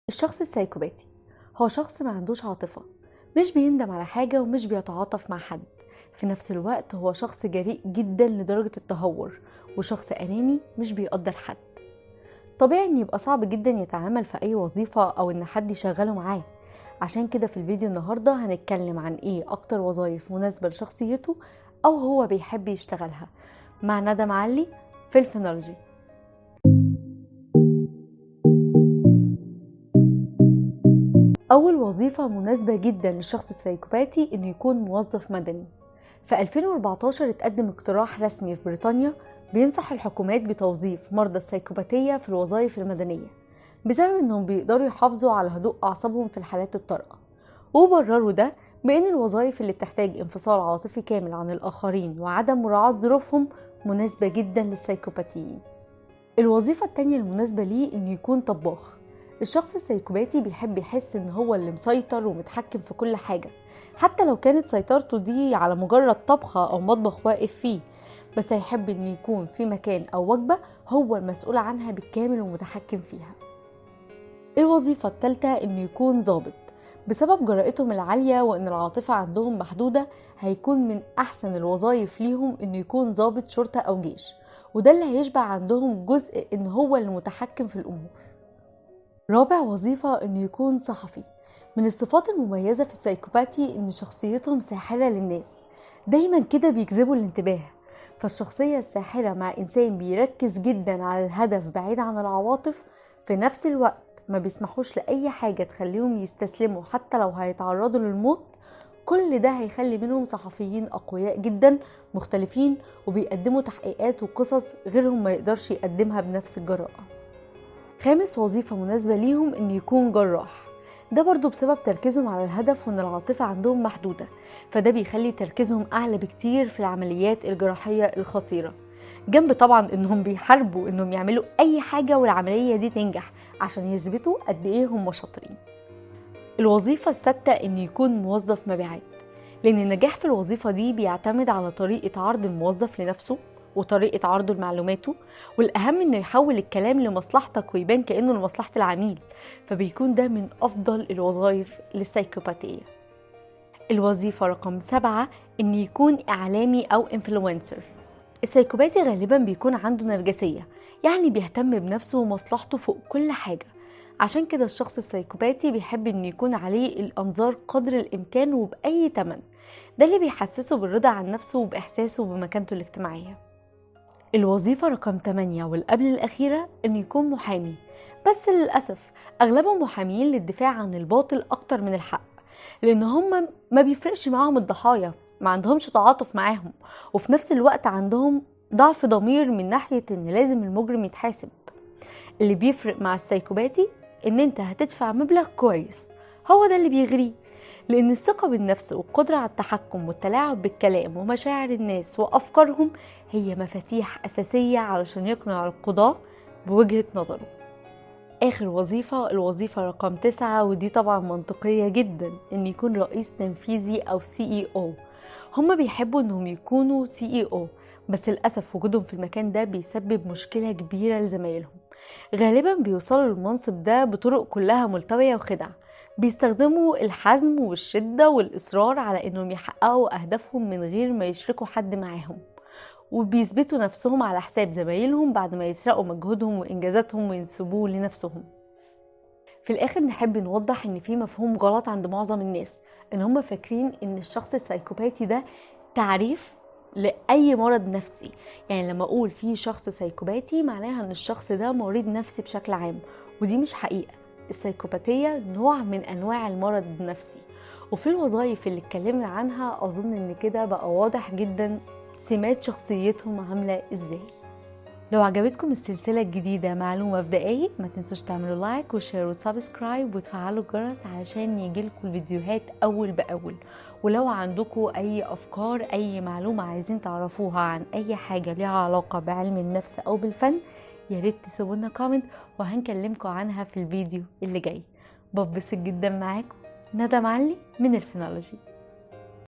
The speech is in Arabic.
الشخص السايكوباتي هو شخص ما عندوش عاطفة، مش بيندم على حاجة ومش بيتعاطف مع حد. في نفس الوقت هو شخص جريء جدا لدرجة التهور، وشخص أناني مش بيقدر حد. طبيعي ان يبقى صعب جدا يتعامل في اي وظيفة او ان حد يشغله معاه. عشان كده في الفيديو النهاردة هنتكلم عن ايه اكتر وظائف مناسبة لشخصيته او هو بيحب يشتغلها مع ندى معلي في الفينولوجي. أول وظيفة مناسبة جدا للشخص السايكوباتي إنه يكون موظف مدني. في 2014 اتقدم اقتراح رسمي في بريطانيا بينصح الحكومات بتوظيف مرضى السايكوباتية في الوظائف المدنية بسبب إنهم بيقدروا يحافظوا على هدوء أعصابهم في الحالات الطارئة، وبرروا ده بأن الوظائف اللي بتحتاج انفصال عاطفي كامل عن الآخرين وعدم مراعاة ظروفهم مناسبة جدا للسايكوباتيين. الوظيفة التانية المناسبة ليه إنه يكون طباخ. الشخص السايكوباتي بيحب يحس إن هو اللي مسيطر ومتحكم في كل حاجة، حتى لو كانت سيطرته دي على مجرد طبخة أو مطبخ واقف فيه، بس هيحب إنه يكون في مكان أو وجبة هو المسؤول عنها بالكامل ومتحكم فيها. الوظيفة التالتة إنه يكون ضابط. بسبب جرأتهم العالية وإن العاطفة عندهم محدودة، هيكون من أحسن الوظائف ليهم إنه يكون ضابط شرطة أو جيش، وده اللي هيشبع عندهم جزء إن هو اللي متحكم في الأمور. رابع وظيفة إنه يكون صحفي. من الصفات المميزة في السايكوباتي إن شخصيتهم ساحرة للناس، دايما كده بيجذبوا الانتباه. فالشخصية الساحرة مع إنسان بيركز جدا على الهدف بعيد عن العواطف، في نفس الوقت ما بيسمحوش لأي حاجة تخليهم يستسلموا حتى لو هيتعرضوا للموت. كل ده هيخلي منهم صحفيين أقوياء جدا مختلفين وبيقدموا تحقيقات وقصص غيرهم ما يقدرش يقدمها بنفس الجراءة. خامس وظيفة مناسبة ليهم إن يكون جراح. ده برضو بسبب تركيزهم على الهدف وإن العاطفة عندهم محدودة، فده بيخلي تركيزهم أعلى بكتير في العمليات الجراحية الخطيرة، جنب طبعا إنهم بيحاربوا إنهم يعملوا أي حاجة والعملية دي تنجح عشان يثبتوا قد إيه هم شاطرين. الوظيفة السادسة إن يكون موظف مبيعات، لأن النجاح في الوظيفة دي بيعتمد على طريقة عرض الموظف لنفسه وطريقة عرضه لمعلوماته، والأهم إنه يحول الكلام لمصلحتك ويبان كأنه لمصلحة العميل، فبيكون ده من أفضل الوظائف للسايكوباتية. الوظيفة رقم 7 إن يكون إعلامي أو إنفلونسر. السايكوباتي غالبا بيكون عنده نرجسية، يعني بيهتم بنفسه ومصلحته فوق كل حاجة. عشان كده الشخص السايكوباتي بيحب إنه يكون عليه الأنظار قدر الإمكان وبأي تمن، ده اللي بيحسسه بالرضا عن نفسه وبإحساسه بمكانته الاجتماعية. الوظيفة رقم 8 والقبل الأخيرة إنه يكون محامي، بس للأسف أغلبهم محاميين للدفاع عن الباطل أكتر من الحق، لأن هم ما بيفرقش معاهم الضحايا، ما عندهمش تعاطف معاهم، وفي نفس الوقت عندهم ضعف ضمير من ناحية إن لازم المجرم يتحاسب. اللي بيفرق مع السايكوباتي إن أنت هتدفع مبلغ كويس، هو ده اللي بيغريه، لأن الثقة بالنفس والقدرة على التحكم والتلاعب بالكلام ومشاعر الناس وأفكارهم هي مفاتيح أساسية علشان يقنع القضاة بوجهة نظره. آخر وظيفة الوظيفة رقم 9، ودي طبعا منطقية جدا، إن يكون رئيس تنفيذي أو CEO. هما بيحبوا إنهم يكونوا CEO، بس للأسف وجودهم في المكان ده بيسبب مشكلة كبيرة لزمايلهم. غالبا بيوصلوا للمنصب ده بطرق كلها ملتوية وخدع، بيستخدموا الحزم والشدة والإصرار على إنهم يحققوا أهدافهم من غير ما يشركوا حد معاهم، وبيثبتوا نفسهم على حساب زمايلهم بعد ما يسرقوا مجهودهم وإنجازاتهم وينسبوه لنفسهم. في الآخر نحب نوضح إن في مفهوم غلط عند معظم الناس، إن هم فاكرين إن الشخص السايكوباتي ده تعريف لأي مرض نفسي. يعني لما أقول في شخص سايكوباتي معناها إن الشخص ده مريض نفسي بشكل عام، ودي مش حقيقة. السايكوباتية نوع من أنواع المرض النفسي، وفي الوظائف اللي اتكلمنا عنها أظن إن كده بقى واضح جدا سمات شخصيتهم عاملة إزاي. لو عجبتكم السلسلة الجديدة معلومة في دقايق، ما تنسوش تعملوا لايك وشير وسبسكرايب وتفعلوا الجرس علشان يجيلكم الفيديوهات أول بأول. ولو عندكم أي أفكار، أي معلومة عايزين تعرفوها عن أي حاجة ليها علاقة بعلم النفس أو بالفن، ياريت تسيبولنا كومنت وهنكلمكم عنها في الفيديو اللي جاي. ببسط جدا معاكم، ندى معلي من الفينولوجي.